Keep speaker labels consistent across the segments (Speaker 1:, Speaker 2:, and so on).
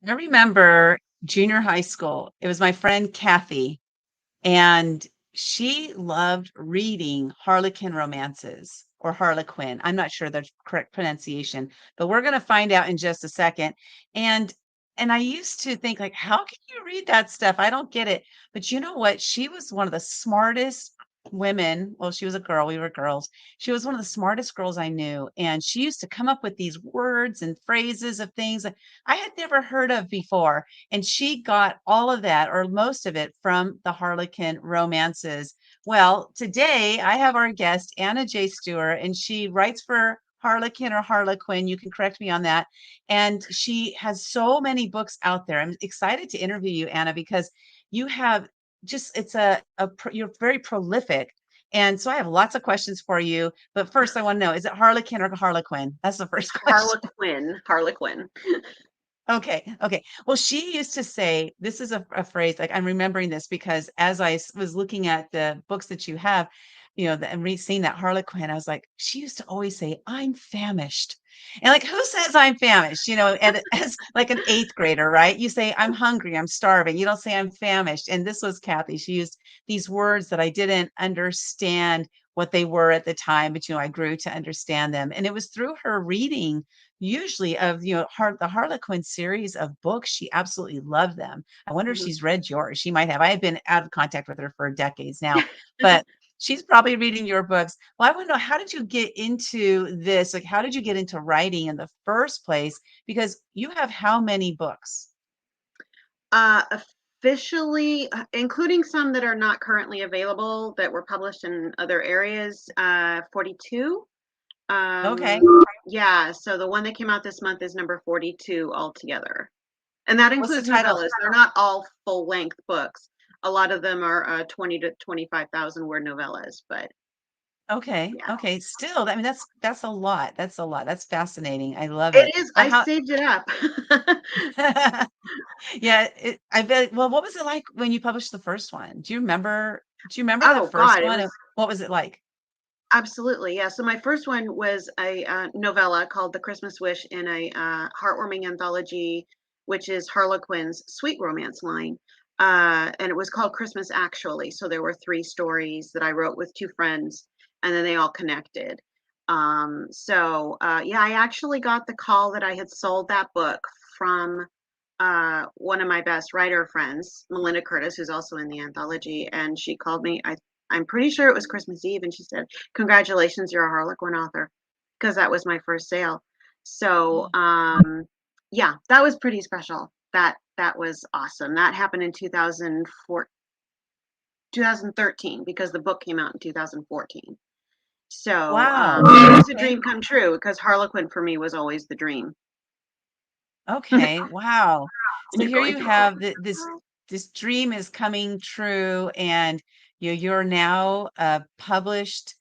Speaker 1: I remember junior high school. It was my friend Cathi, and she loved reading Harlequin romances or Harlequin. I'm not sure the correct pronunciation, but we're going to find out in just a second. And and I used to think like, how can you read that stuff? I don't get it. But you know what? She was one of the smartest women. Well, she was a girl. We were girls. She was one of the smartest girls I knew. And she used to come up with these words and phrases of things that I had never heard of before. And she got all of that or most of it from the Harlequin romances. Well, today I have our guest, Anna J Stewart, and she writes for Harlequin or Harlequin. You can correct me on that. And she has so many books out there. I'm excited to interview you, Anna, because you have just, it's you're very prolific. And so I have lots of questions for you. But first, I want to know, is it Harlequin or Harlequin? That's the first question.
Speaker 2: Harlequin.
Speaker 1: Okay. Okay. Well, she used to say, this is a phrase, like I'm remembering this because as was looking at the books that you have, and seeing that Harlequin, I was like, she used to always say, I'm famished. And like, who says I'm famished? As like an eighth grader, right? You say, I'm hungry, I'm starving. You don't say I'm famished. And this was Cathi. She used these words that I didn't understand what they were at the time, but I grew to understand them. And it was through her reading usually of the Harlequin series of books. She absolutely loved them. I wonder if
Speaker 2: Mhm.
Speaker 1: she's read yours. She might have. I have been out of contact with her for decades now, but she's probably reading your books. Well, I want to know, how did you get into this? Like, how did you get into writing in the first place? Because you have how many books?
Speaker 2: Uh, Officially, including some that are not currently available that were published in other areas, 42. Um,
Speaker 1: Okay.
Speaker 2: yeah, so the one that came out this month is number 42 altogether. And that
Speaker 1: What's the
Speaker 2: includes
Speaker 1: title?
Speaker 2: novellas. They're not all full-length books. A lot of them are 20 to 25,000 word novellas, but
Speaker 1: Okay.
Speaker 2: yeah.
Speaker 1: Okay. Still, I mean, that's a lot. That's a lot. That's fascinating. I love it.
Speaker 2: It is.
Speaker 1: Well,
Speaker 2: I
Speaker 1: how
Speaker 2: saved it up.
Speaker 1: Yeah, I bet. Well, what was it like when you published the first one? Do you remember the
Speaker 2: Oh
Speaker 1: first
Speaker 2: God, it
Speaker 1: one?
Speaker 2: was
Speaker 1: And what was it like?
Speaker 2: absolutely, yeah. So my first one was a novella called The Christmas Wish in a heartwarming anthology, which is Harlequin's sweet romance line. And it was called Christmas Actually. So there were three stories that I wrote with two friends, and then they all connected. Yeah, I actually got the call that I had sold that book from one of my best writer friends, Melinda Curtis, who's also in the anthology, and she called me. I'm pretty sure it was Christmas Eve, and she said, "Congratulations, you're a Harlequin author," because that was my first sale. So, yeah, that was pretty special. That was awesome. That happened in 2004, 2013, because the book came out in 2014. So,
Speaker 1: Wow.
Speaker 2: it was a
Speaker 1: Okay.
Speaker 2: dream come true because Harlequin for me was always the dream.
Speaker 1: Okay. Wow.
Speaker 2: And
Speaker 1: So
Speaker 2: you're
Speaker 1: here
Speaker 2: going
Speaker 1: you
Speaker 2: through
Speaker 1: have this dream is coming true, and you're now a published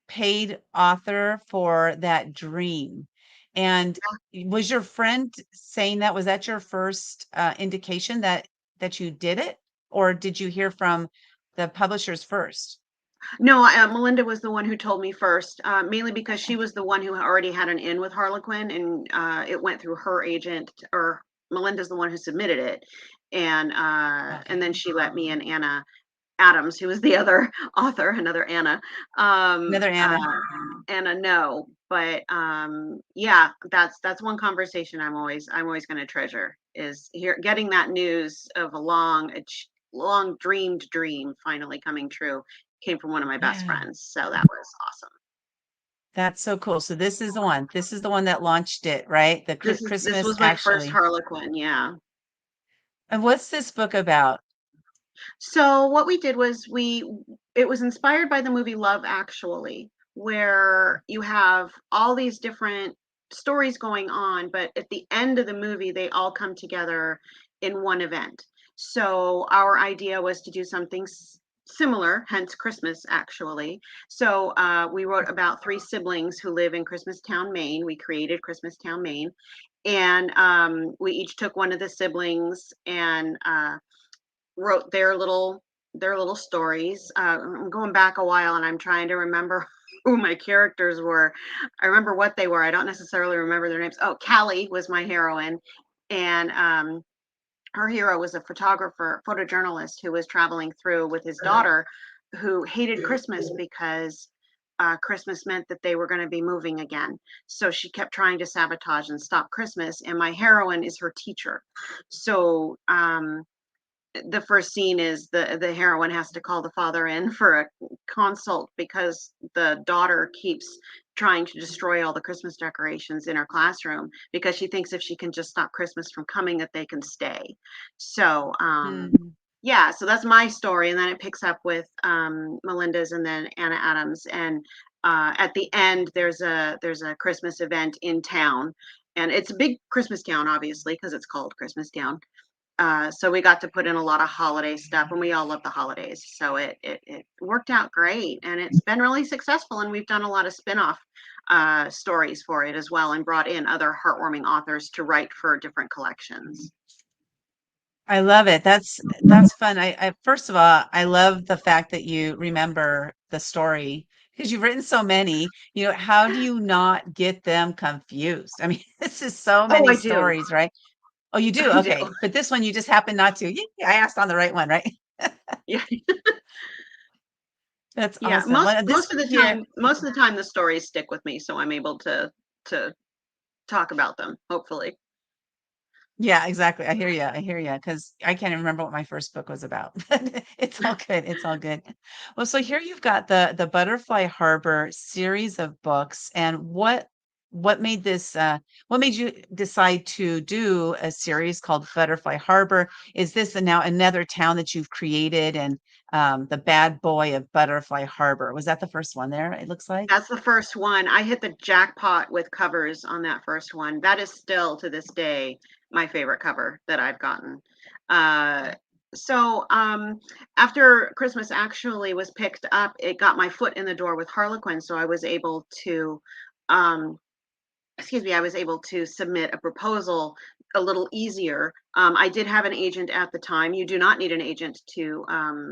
Speaker 1: paid author for that dream. And was your friend saying that? Was that your first indication that you did it, or did you hear from the publishers first?
Speaker 2: No, Melinda was the one who told me first, mainly because she
Speaker 1: Okay.
Speaker 2: was the one who already had an in with Harlequin, and it went through her agent, or Melinda's the one who submitted it, and
Speaker 1: Okay.
Speaker 2: then she let me and Anna Adams, who was the other author, another Anna, um,
Speaker 1: Another
Speaker 2: uh,
Speaker 1: Anna.
Speaker 2: Anna know. But yeah, that's one conversation I'm always going to treasure is here getting that news of a long dreamed dream finally coming true came from one of my best
Speaker 1: Yeah.
Speaker 2: friends. So that was awesome.
Speaker 1: That's so cool. So this is the one. This is the one that launched it, right? The
Speaker 2: This
Speaker 1: Christmas
Speaker 2: was my first
Speaker 1: actually.
Speaker 2: Harlequin, yeah.
Speaker 1: And what's this book about?
Speaker 2: So what we did was it was inspired by the movie Love Actually, where you have all these different stories going on, but at the end of the movie they all come together in one event. So our idea was to do something similar, hence Christmas Actually. So we wrote about three siblings who live in Christmastown, Maine. We created Christmastown, Maine, and we each took one of the siblings and wrote their little stories. I'm going back a while and I'm trying to remember who my characters were. I remember what they were. I don't necessarily remember their names. Oh, Callie was my heroine, and her hero was a photographer, photojournalist who was traveling through with his daughter, who hated Christmas because Christmas meant that they were going to be moving again. So she kept trying to sabotage and stop Christmas. And my heroine is her teacher. So the first scene is the heroine has to call the father in for a consult because the daughter keeps trying to destroy all the Christmas decorations in her classroom because she thinks if she can just stop Christmas from coming that they can stay. So
Speaker 1: Mm.
Speaker 2: yeah, so that's my story, and then it picks up with Melinda's and then Anna Adams, and at the end there's a Christmas event in town, and it's a big Christmas town, obviously, because it's called Christmas Town. So we got to put in a lot of holiday stuff, and we all love the holidays. So it worked out great, and it's been really successful. And we've done a lot of spin-off stories for it as well, and brought in other heartwarming authors to write for different collections.
Speaker 1: I love it. That's fun. I first of all, I love the fact that you remember the story because you've written so many. You know, how do you not get them confused? I mean, this is so
Speaker 2: Oh,
Speaker 1: many
Speaker 2: I do.
Speaker 1: stories, right? Oh, you do?
Speaker 2: I do.
Speaker 1: Okay. But this one you just happen not to. Yeah, I asked on the right one, right?
Speaker 2: Yeah,
Speaker 1: That's
Speaker 2: yeah.
Speaker 1: awesome.
Speaker 2: Most
Speaker 1: Well, this
Speaker 2: most of the
Speaker 1: here,
Speaker 2: time, most of the time, the stories stick with me, so I'm able to talk about them. Hopefully,
Speaker 1: yeah, exactly. I hear you. I hear you. Because I can't even remember what my first book was about. But it's all good. It's all good. Well, so here you've got the Butterfly Harbor series of books, and what made this what made you decide to do a series called Butterfly Harbor? Is this now another town that you've created, and the bad boy of Butterfly Harbor? Was that the first one there? It looks like.
Speaker 2: that's the first one. I hit the jackpot with covers on that first one. That is still to this day my favorite cover that I've gotten. Uh, so after Christmas actually was picked up, it got my foot in the door with Harlequin, so I was able to um, I was able to submit a proposal a little easier. I did have an agent at the time. You do not need an agent to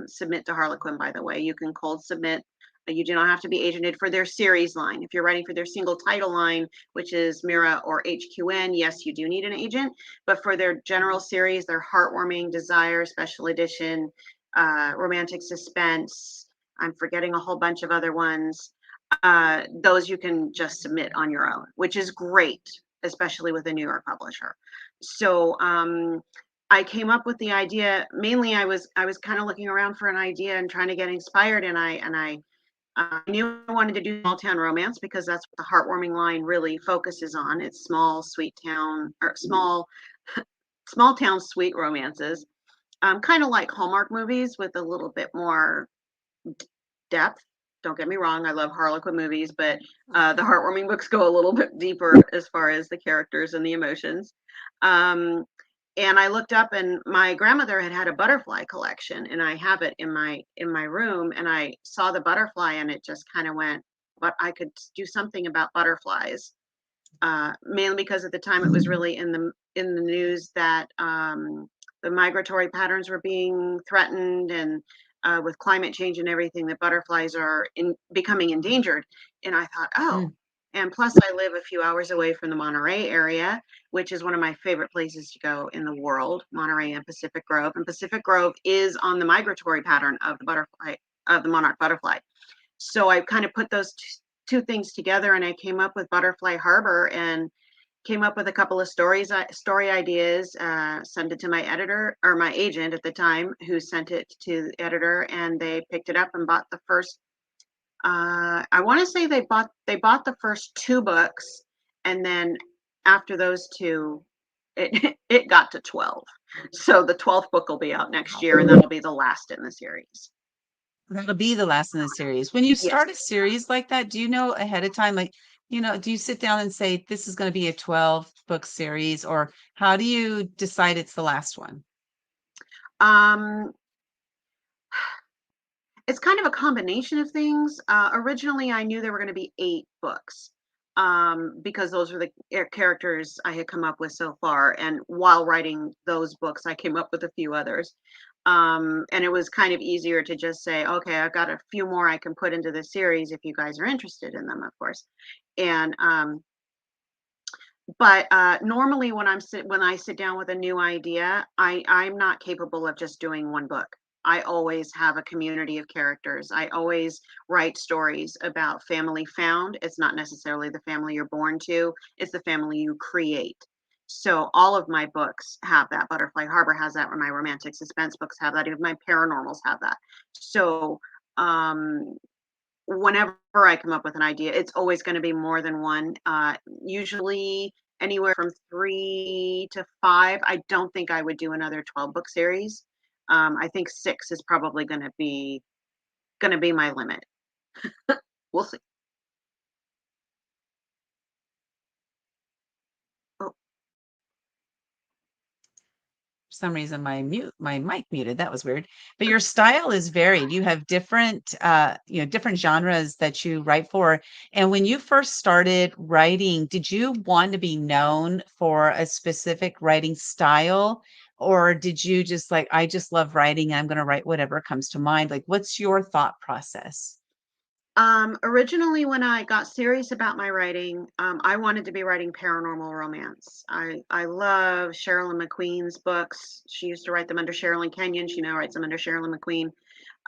Speaker 2: submit to Harlequin, by the way. You can cold submit. You do not have to be agented for their series line. If you're writing for their single title line, which is Mira or HQN, yes, you do need an agent. But for their general series, their Heartwarming, Desire, Special Edition, Romantic Suspense, I'm forgetting a whole bunch of other ones, those you can just submit on your own, which is great, especially with a New York publisher. So I came up with the idea. Mainly, I was kind of looking around for an idea and trying to get inspired, and I knew I wanted to do small town romance because that's what the Heartwarming line really focuses on. It's small, sweet town or small town sweet romances, kind of like Hallmark movies with a little bit more depth. Don't get me wrong, I love Harlequin movies, but the heartwarming books go a little bit deeper as far as the characters and the emotions. Um, and I looked up, and my grandmother had a butterfly collection, and I have it in my room. And I saw the butterfly, and it just kind of went, but I could do something about butterflies. Mainly because at the time it was really in the news that the migratory patterns were being threatened, and with climate change and everything, that butterflies are becoming endangered. And I thought, oh,
Speaker 1: Mm.
Speaker 2: and plus I live a few hours away from the Monterey area, which is one of my favorite places to go in the world, Monterey and Pacific Grove. And Pacific Grove is on the migratory pattern of the butterfly, of the monarch butterfly. So I kind of put those two things together, and I came up with Butterfly Harbor, and came up with a couple of story ideas, sent it to my editor or my agent at the time, who sent it to the editor, and they picked it up and bought the first. I want to say they bought the first two books, and then after those two, it got to 12. So the 12th book will be out next year, and that'll be the last in the series.
Speaker 1: That'll be the last in the series. When you
Speaker 2: Yes.
Speaker 1: start a series like that, do you know ahead of time, like, do you sit down and say, this is going to be a 12 book series, or how do you decide it's the last one?
Speaker 2: Um, It's kind of a combination of things. Originally, I knew there were going to be 8 books, because those were the characters I had come up with so far. And while writing those books, I came up with a few others. And it was kind of easier to just say, okay, I've got a few more I can put into the series if you guys are interested in them, of course. And But normally when I sit down with a new idea, I'm not capable of just doing one book. I always have a community of characters. I always write stories about family found. It's not necessarily the family you're born to, it's the family you create. So all of my books have that. Butterfly Harbor has that, or my romantic suspense books have that, even my paranormals have that. So um whenever I come up with an idea, it's always going to be more than one. Usually anywhere from 3 to 5. I don't think I would do another 12 book series. I think 6 is probably going to be my limit. We'll see. Oh,
Speaker 1: For some reason my mic muted. That was weird. But your style is varied. You have different different genres that you write for. And when you first started writing, did you want to be known for a specific writing style? Or did you just like, I just love writing, I'm gonna write whatever comes to mind? Like, what's your thought process?
Speaker 2: Originally, when I got serious about my writing, I wanted to be writing paranormal romance. I love Sherilyn McQueen's books. She used to write them under Sherilyn Kenyon. She now writes them under Sherilyn McQueen.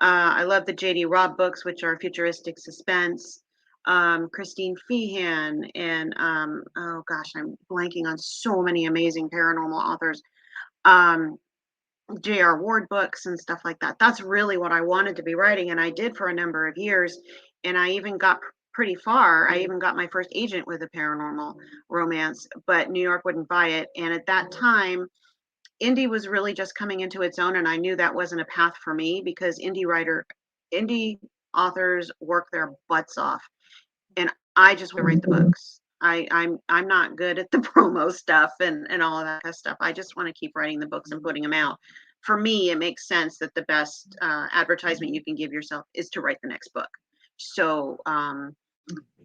Speaker 2: I love the J.D. Robb books, which are futuristic suspense. Christine Feehan, and oh gosh, I'm blanking on so many amazing paranormal authors. Um, J.R. Ward books and stuff like that. That's really what I wanted to be writing, and I did for a number of years. And I even got pretty far. I even got my first agent with a paranormal romance, but New York wouldn't buy it. And at that time, indie was really just coming into its own, and I knew that wasn't a path for me because indie authors work their butts off, and I just want to write the books. I'm not good at the promo stuff and all of that kind of stuff. I just want to keep writing the books and putting them out. For me, it makes sense that the best advertisement you can give yourself is to write the next book. So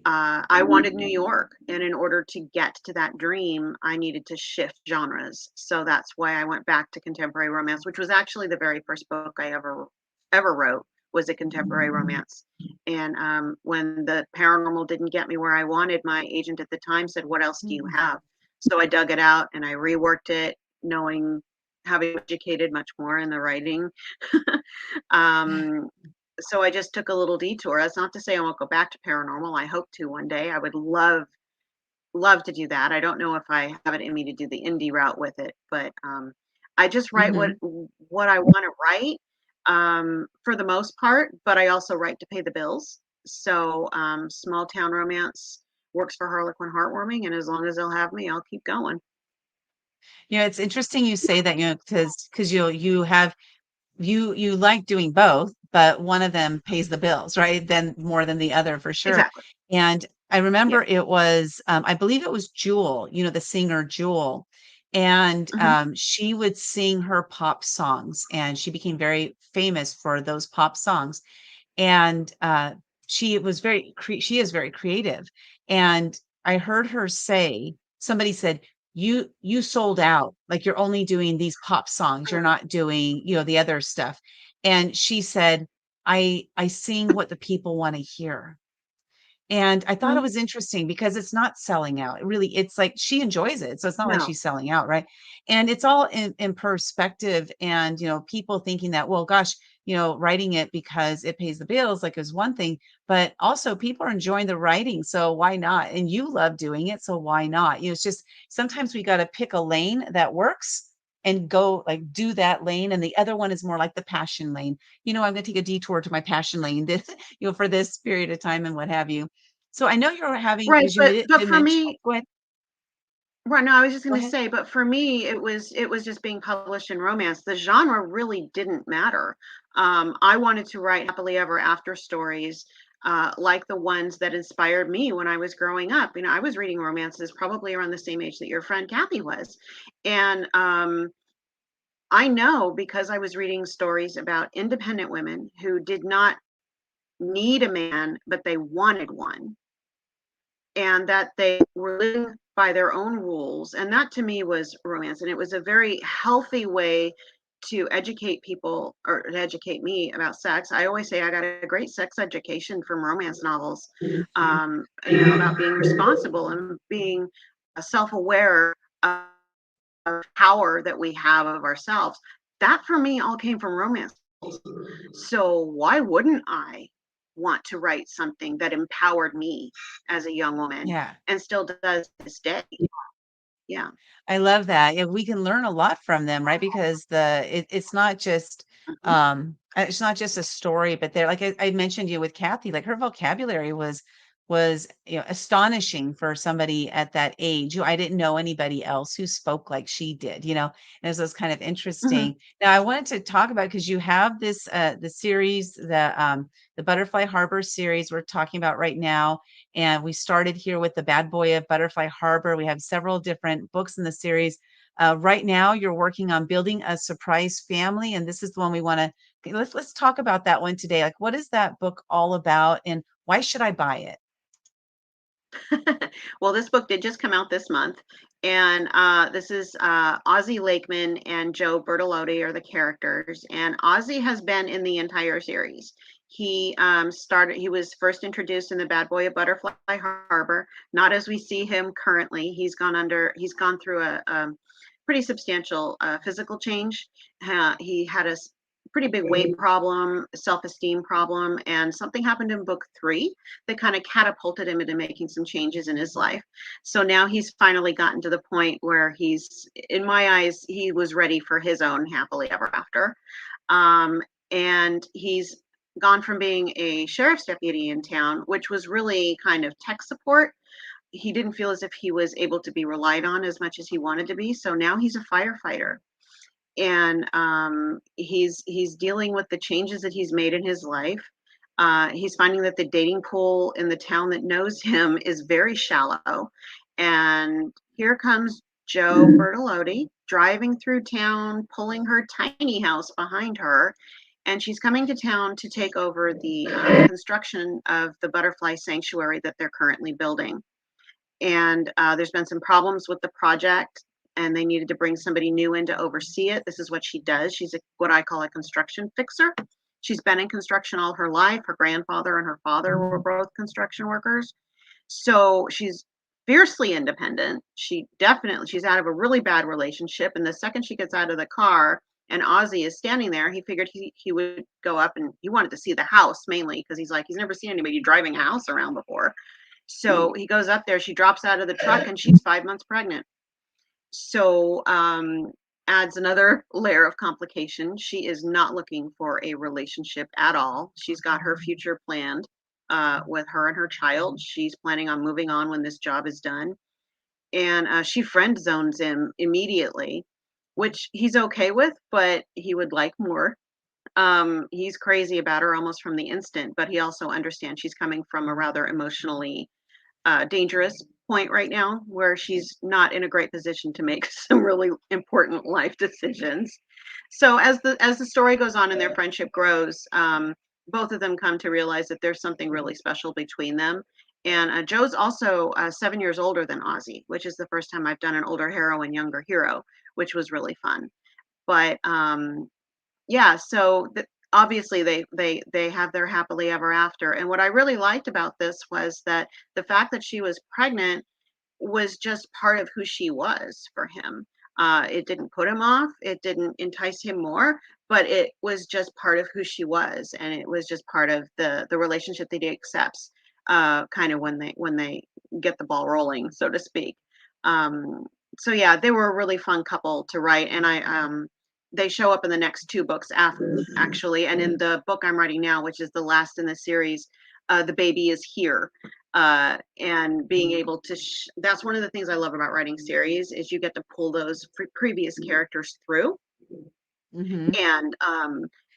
Speaker 2: I wanted New York, and in order to get to that dream, I needed to shift genres. So that's why I went back to contemporary romance, which was actually the very first book I ever wrote, was a contemporary romance. And when the paranormal didn't get me where I wanted, my agent at the time said, "What else do you have?" So I dug it out and I reworked it, knowing, having educated much more in the writing. um, so I just took a little detour. That's not to say I won't go back to paranormal. I hope to one day. I would love to do that. I don't know if I have it in me to do the indie route with it, but I just write
Speaker 1: Mhm.
Speaker 2: what I want to write, for the most part. But I also write to pay the bills. So small town romance works for Harlequin Heartwarming, and as long as they'll have me, I'll keep going.
Speaker 1: It's interesting you say that, because you have you like doing both, but one of them pays the bills, right? Then more than the other for sure.
Speaker 2: Exactly.
Speaker 1: And I
Speaker 2: Yeah.
Speaker 1: remember it was, I believe it was Jewel, the singer Jewel. And
Speaker 2: Hmm.
Speaker 1: she would sing her pop songs, and she became very famous for those pop songs. And she is very creative. And I heard her say, somebody said, you sold out, like you're only doing these pop songs, you're not doing, the other stuff. And she said, I sing what the people want to hear. And I thought it
Speaker 2: Hmm.
Speaker 1: was interesting because it's not selling out. It's like she enjoys it. So it's not like
Speaker 2: No.
Speaker 1: she's selling out, right? And it's all in perspective. And, people thinking that, well, gosh, writing it because it pays the bills, like, is one thing, but also people are enjoying the writing. So why not? And you love doing it. So why not? It's just sometimes we got to pick a lane that works and go like do that lane. And the other one is more like the passion lane. I'm going to take a detour to my passion lane this, for this period of time and what have you. So I know you're having,
Speaker 2: Right,
Speaker 1: as you
Speaker 2: but
Speaker 1: did
Speaker 2: for
Speaker 1: mention. Oh,
Speaker 2: me,
Speaker 1: go ahead.
Speaker 2: right, no, I was just
Speaker 1: Go
Speaker 2: gonna
Speaker 1: ahead.
Speaker 2: say, but for me, it was just being published in romance. The genre really didn't matter. I wanted to write happily ever after stories, like the ones that inspired me when I was growing up. I was reading romances probably around the same age that your friend Cathi was, and I know because I was reading stories about independent women who did not need a man, but they wanted one, and that they were living by their own rules. And that to me was romance. And it was a very healthy way to educate people, or to educate me about sex. I always say I got a great sex education from romance novels, about being responsible and being self-aware of power that we have of ourselves. That for me all came from romance. So why wouldn't I want to write something that empowered me as a young woman
Speaker 1: Yeah.
Speaker 2: and still does to this day? Yeah.
Speaker 1: I love that. Yeah, we can learn a lot from them, right? Because it's not just a story, but they're like I mentioned you with Cathi, like her vocabulary was astonishing for somebody at that age. I didn't know anybody else who spoke like she did, and it was kind of
Speaker 2: Mm-hmm.
Speaker 1: interesting. Now I wanted to talk about because you have this the series, the Butterfly Harbor series we're talking about right now. And we started here with The Bad Boy of Butterfly Harbor. We have several different books in the series. Right now, you're working on Building a Surprise Family, and this is the one we want to let's talk about that one today. Like, what is that book all about, and why should I buy it?
Speaker 2: Well, this book did just come out this month, and this is Ozzie Lakeman and Joe Bertolotti are the characters, and Ozzie has been in the entire series. He was first introduced in The Bad Boy of Butterfly Harbor, not as we see him currently. He's gone through a pretty substantial physical change. He had a pretty big weight problem, self-esteem problem, and something happened in book 3 that kind of catapulted him into making some changes in his life. So now he's finally gotten to the point where in my eyes, he was ready for his own happily ever after. Um, and he's gone from being a sheriff's deputy in town, which was really kind of tech support. He didn't feel as if he was able to be relied on as much as he wanted to be. So now he's a firefighter, and he's dealing with the changes that he's made in his life. He's finding that the dating pool in the town that knows him is very shallow. And here comes Joe Bertolotti driving through town, pulling her tiny house behind her. And she's coming to town to take over the construction of the butterfly sanctuary that they're currently building. And there's been some problems with the project, and they needed to bring somebody new in to oversee it. This is what she does. She's what I call a construction fixer. She's been in construction all her life. Her grandfather and her father were both construction workers. So she's fiercely independent. She's out of a really bad relationship. And the second she gets out of the car and Ozzie is standing there, he figured he would go up, and he wanted to see the house mainly because he's never seen anybody driving a house around before. So he goes up there, she drops out of the truck, and she's 5 months pregnant. So adds another layer of complication. She is not looking for a relationship at all. She's got her future planned with her and her child. She's planning on moving on when this job is done. And she friend zones him immediately, which he's okay with, but he would like more. He's crazy about her almost from the instant, but he also understands she's coming from a rather emotionally dangerous point right now where she's not in a great position to make some really important life decisions. So as the story goes on and their friendship grows, both of them come to realize that there's something really special between them. And Joe's also 7 years older than Ozzie, which is the first time I've done an older heroine, younger hero, which was really fun. But yeah, so obviously they have their happily ever after. And what I really liked about this was that the fact that she was pregnant was just part of who she was for him. It didn't put him off, it didn't entice him more, but it was just part of who she was, and it was just part of the relationship that he accepts, kind of when they get the ball rolling, so to speak. Um, so yeah, they were a really fun couple to write, and they show up in the next 2 books actually, and in the book I'm writing now, which is the last in the series, the baby is here. And being able to that's one of the things I love about writing series is you get to pull those previous characters through
Speaker 1: Hmm.
Speaker 2: and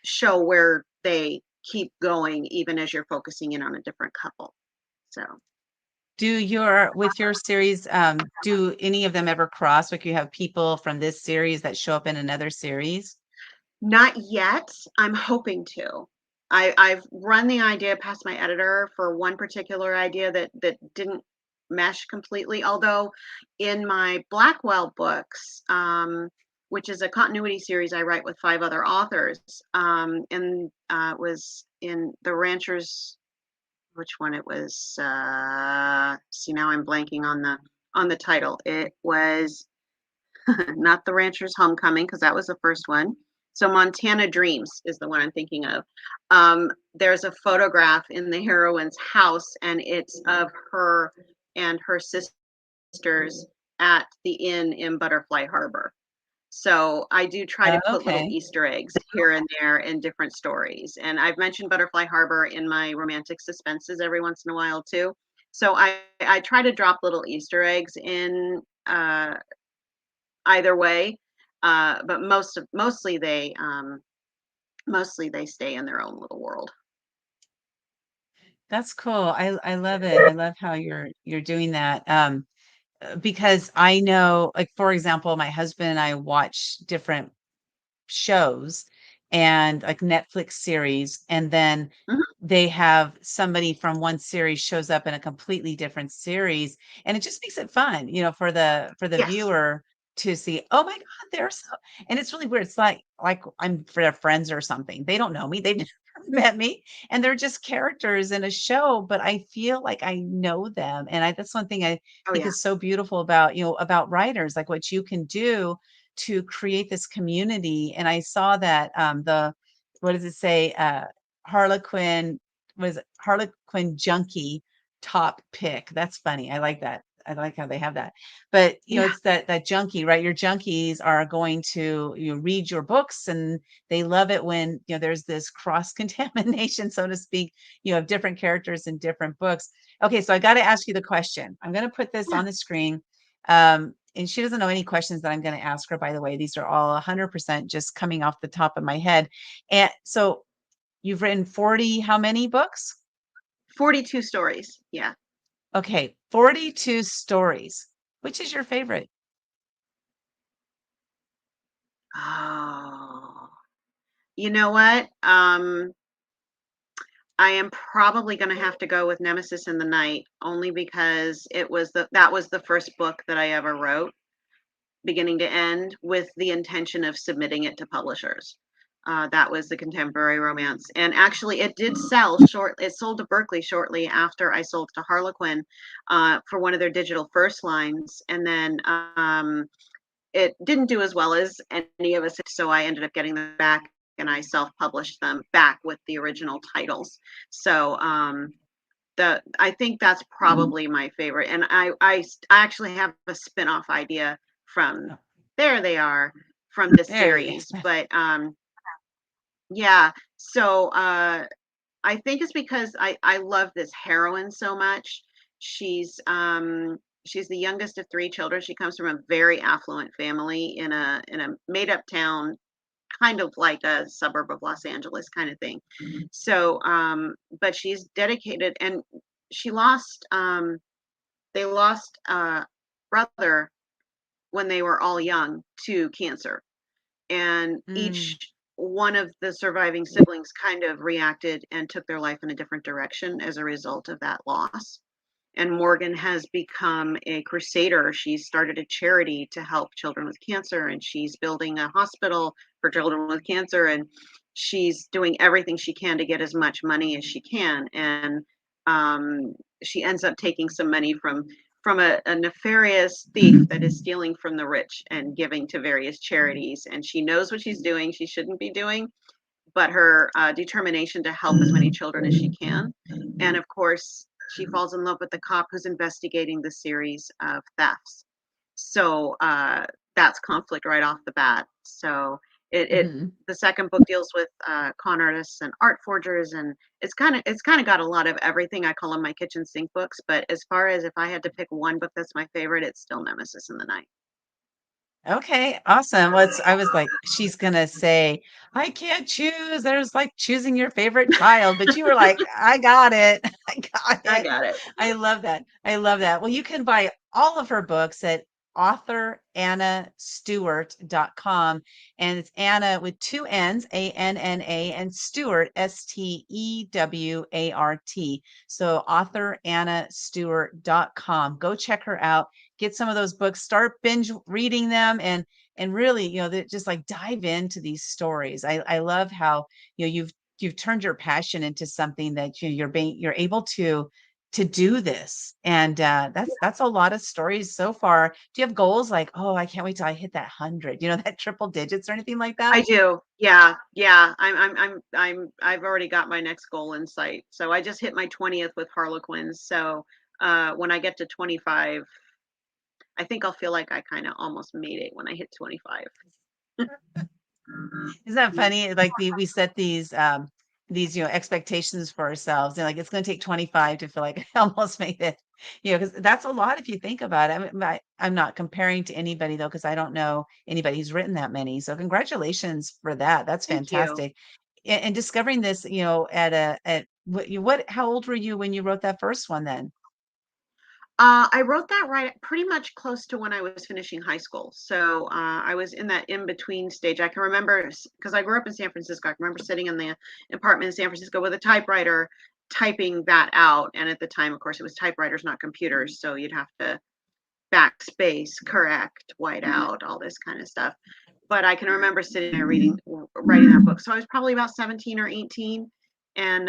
Speaker 2: show where they keep going even as you're focusing in on a different couple. So
Speaker 1: With your series, do any of them ever cross? Like you have people from this series that show up in another series?
Speaker 2: not yet. I'm hoping to. I've run the idea past my editor for one particular idea that didn't mesh completely. Although in my Blackwell books, which is a continuity series I write with 5 other authors, and was in the Ranchers, which one it was. See, now I'm blanking on on the title. It was not The Rancher's Homecoming, because that was the first one. So Montana Dreams is the one I'm thinking of. There's a photograph in the heroine's house, and it's of her and her sisters at the inn in Butterfly Harbor. So I do try to put little
Speaker 1: Okay.
Speaker 2: Easter eggs here and there in different stories. And I've mentioned Butterfly Harbor in my romantic suspenses every once in a while too. So I try to drop little Easter eggs in either way. But mostly they stay in their own little world.
Speaker 1: That's cool. I love it. I love how you're doing that. Because I know, like, for example, my husband and I watch different shows and like Netflix series, and then
Speaker 2: Mhm.
Speaker 1: they have somebody from one series shows up in a completely different series, and it just makes it fun, for the
Speaker 2: Yes.
Speaker 1: viewer to see, oh my God, they're so, and it's really weird. It's like I'm for their friends or something. They don't know me, they've never met me, and they're just characters in a show, but I feel like I know them. And that's one thing I
Speaker 2: Oh
Speaker 1: think
Speaker 2: yeah.
Speaker 1: is so beautiful about, about writers, like what you can do to create this community. And I saw that what does it say? Harlequin was Harlequin junkie top pick. That's funny. I like that. I like how they have that. But
Speaker 2: Yeah.
Speaker 1: it's that junkie, right? Your junkies are going to read your books, and they love it when there's this cross contamination, so to speak, of different characters in different books. Okay, so I got to ask you the question. I'm going to put this
Speaker 2: Yeah.
Speaker 1: on the screen. And she doesn't know any questions that I'm going to ask her, by the way. These are all 100% just coming off the top of my head. And so you've written 40, how many books?
Speaker 2: 42 stories. Yeah.
Speaker 1: Okay, 42 stories. Which is your favorite?
Speaker 2: Oh. You know what? I am probably going to have to go with Nemesis in the Night, only because that was the first book that I ever wrote, beginning to end, with the intention of submitting it to publishers. That was the contemporary romance, and actually, it did sell short. It sold to Berkeley shortly after I sold to Harlequin for one of their digital first lines, and then it didn't do as well as any of us, so I ended up getting them back, and I self-published them back with the original titles. So I think that's probably my favorite, and I actually have a spin-off idea from
Speaker 1: Oh,
Speaker 2: There They Are, from this
Speaker 1: there you
Speaker 2: series,
Speaker 1: go.
Speaker 2: but yeah. So I think it's because I love this heroine so much. She's the youngest of three children. She comes from a very affluent family in a made up town, kind of like a suburb of Los Angeles kind of thing. So but she's dedicated, and she lost they lost brother when they were all young to cancer, and
Speaker 1: Mm,
Speaker 2: each one of the surviving siblings kind of reacted and took their life in a different direction as a result of that loss. And Morgan has become a crusader. She's started a charity to help children with cancer, and she's building a hospital for children with cancer, and she's doing everything she can to get as much money as she can. And um, she ends up taking some money from a nefarious thief that is stealing from the rich and giving to various charities. And she knows what she's doing. She shouldn't be doing, but her determination to help as many children as she can. And of course, she falls in love with the cop who's investigating the series of thefts. So that's conflict right off the bat. So it
Speaker 1: mhm.
Speaker 2: the second book deals with con artists and art forgers, and it's kind of got a lot of everything. I call them my kitchen sink books. But as far as if I had to pick one book that's my favorite, it's still Nemesis in the Night.
Speaker 1: Okay, awesome. Well, I was like, she's gonna say, I can't choose. There's like choosing your favorite child, but you were like, I got it. I got
Speaker 2: I
Speaker 1: it.
Speaker 2: got it.
Speaker 1: I love that. I love that. Well, you can buy all of her books at authorannastewart.com. And it's Anna with two N's, Anna, and Stewart, Stewart. So authorannastewart.com. Go check her out, get some of those books, start binge reading them, and really, just like dive into these stories. I love how you've turned your passion into something that you're able to to do this. And that's a lot of stories so far. Do you have goals like, oh, I can't wait till I hit that 100, that triple digits or anything like that?
Speaker 2: I do. Yeah. Yeah. I've already got my next goal in sight. So I just hit my 20th with Harlequins. So when I get to 25, I think I'll feel like I kind of almost made it when I hit 25.
Speaker 1: Isn't that funny? Like we set these expectations for ourselves, and like it's going to take 25 to feel like I almost made it. Because that's a lot if you think about it. I'm not comparing to anybody though, because I don't know anybody who's written that many. So congratulations for that. That's
Speaker 2: Thank you.
Speaker 1: fantastic. And discovering this, at how old were you when you wrote that first one then?
Speaker 2: I wrote that right pretty much close to when I was finishing high school. So I was in that in between stage. I can remember because I grew up in San Francisco. I can remember sitting in the apartment in San Francisco with a typewriter, typing that out. And at the time, of course, it was typewriters, not computers. So you'd have to backspace, correct, white out, all this kind of stuff. But I can remember sitting there writing that book. So I was probably about 17 or 18. And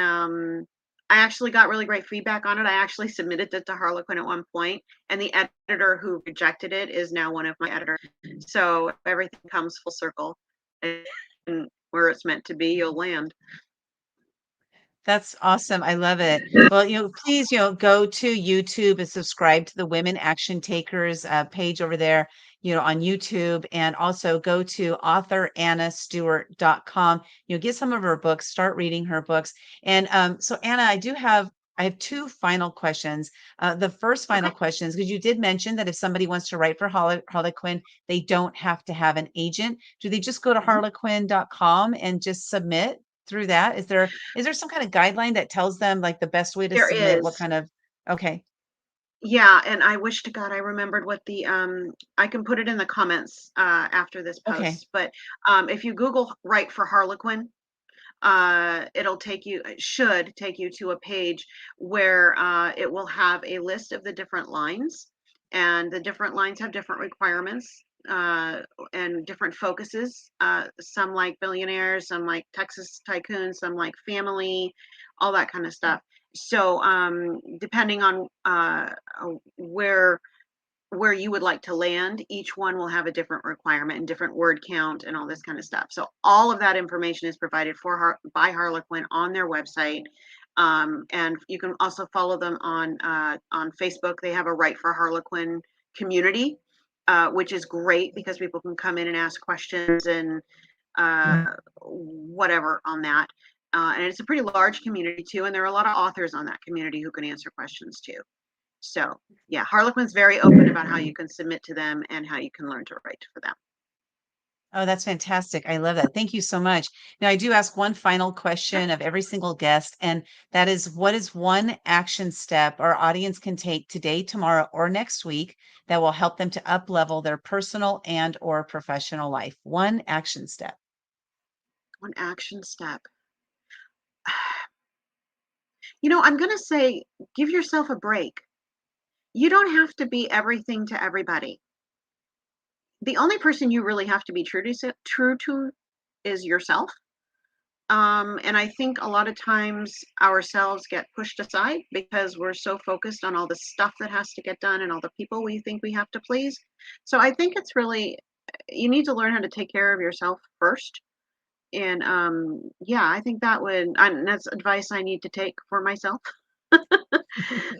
Speaker 2: I actually got really great feedback on it. I actually submitted it to Harlequin at one point, and the editor who rejected it is now one of my editors. So everything comes full circle, and where it's meant to be, you'll land.
Speaker 1: That's awesome. I love it. Well, please, go to YouTube and subscribe to the Women Action Takers page over there, on YouTube, and also go to authorannastewart.com. Get some of her books, start reading her books. And so Anna, I have two final questions. The first final
Speaker 2: Okay.
Speaker 1: question is because you did mention that if somebody wants to write for Harlequin, they don't have to have an agent. Do they just go to
Speaker 2: Mhm.
Speaker 1: harlequin.com and just submit through that? Is there some kind of guideline that tells them like the best way to
Speaker 2: There
Speaker 1: submit? What
Speaker 2: is.
Speaker 1: kind of Okay.
Speaker 2: Yeah, and I wish to God I remembered what the I can put it in the comments after this
Speaker 1: Okay.
Speaker 2: post. But if you Google "write for Harlequin," it should take you to a page where it will have a list of the different lines, and the different lines have different requirements and different focuses. Some like billionaires, some like Texas tycoons, some like family, all that kind of stuff. So depending on where you would like to land, each one will have a different requirement and different word count and all this kind of stuff. So all of that information is provided by Harlequin on their website. And you can also follow them on Facebook. They have a Write for Harlequin community, which is great because people can come in and ask questions and whatever on that. And it's a pretty large community too, and there are a lot of authors on that community who can answer questions too. So yeah, Harlequin's very open about how you can submit to them and how you can learn to write for them.
Speaker 1: Oh, that's fantastic. I love that. Thank you so much. Now, I do ask one final
Speaker 2: Sure.
Speaker 1: question of every single guest, and that is, what is one action step our audience can take today, tomorrow, or next week that will help them to up level their personal and or professional life? One action step.
Speaker 2: One action step. I'm going to say give yourself a break. You don't have to be everything to everybody. The only person you really have to be true to is yourself. And I think a lot of times ourselves get pushed aside because we're so focused on all the stuff that has to get done and all the people we think we have to please. So I think it's really, you need to learn how to take care of yourself first. And yeah, I think and that's advice I need to take for myself.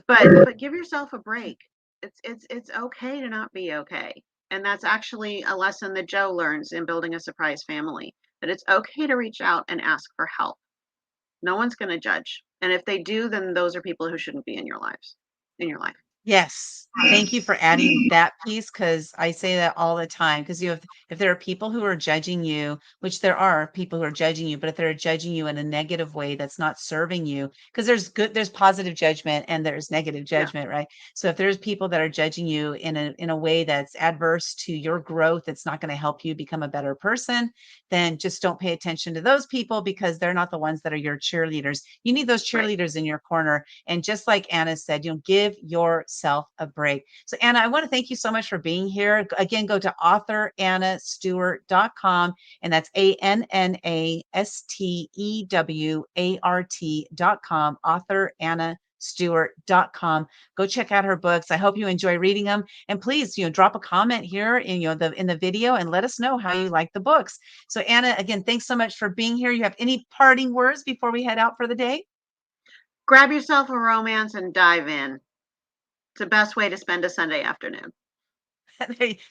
Speaker 2: But give yourself a break. It's okay to not be okay. And that's actually a lesson that Joe learns in building a surprise family. That it's okay to reach out and ask for help. No one's going to judge. And if they do, then those are people who shouldn't be in your life.
Speaker 1: Yes. Thank you for adding that piece because I say that all the time. Because if there are people who are judging you, which there are people who are judging you, but if they're judging you in a negative way that's not serving you, because there's positive judgment and there's negative
Speaker 2: Yeah,
Speaker 1: judgment, right? So if there's people that are judging you in a way that's adverse to your growth, it's not going to help you become a better person, then just don't pay attention to those people because they're not the ones that are your cheerleaders. You need those
Speaker 2: right.
Speaker 1: cheerleaders in your corner. And just like Anna said, give yourself a break. So Anna, I want to thank you so much for being here. Again, go to authorannastewart.com, and that's ANNASTEWART.com, author Anna AnnaJStewart.com. Go check out her books. I hope you enjoy reading them. And please, drop a comment here in the video and let us know how you like the books. So Anna, again, thanks so much for being here. You have any parting words before we head out for the day?
Speaker 2: Grab yourself a romance and dive in. It's the best way to spend a Sunday afternoon.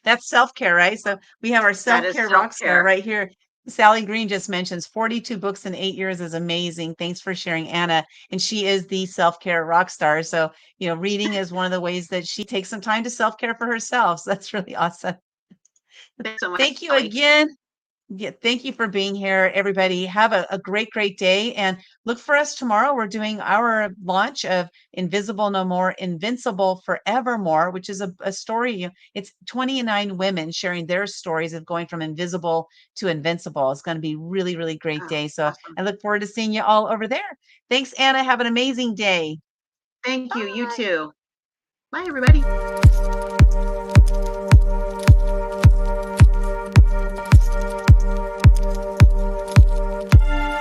Speaker 1: That's self-care, right? So we have our
Speaker 2: That is
Speaker 1: self-care rock star
Speaker 2: self-care.
Speaker 1: right here. Sally Green just mentions 42 books in 8 years is amazing. Thanks for sharing, Anna. And she is the self-care rock star. So, reading is one of the ways that she takes some time to self-care for herself. So that's really awesome.
Speaker 2: Thanks so much,
Speaker 1: Thank you
Speaker 2: Sally.
Speaker 1: again. Yeah, thank you for being here, everybody. Have a great, great day. And look for us tomorrow. We're doing our launch of Invisible No More, Invincible Forevermore, which is a story. It's 29 women sharing their stories of going from invisible to invincible. It's going to be really, really great
Speaker 2: Oh,
Speaker 1: day. So
Speaker 2: awesome.
Speaker 1: I look forward to seeing you all over there. Thanks, Anna. Have an amazing day.
Speaker 2: Thank you. You
Speaker 1: Bye.
Speaker 2: too. Bye, everybody.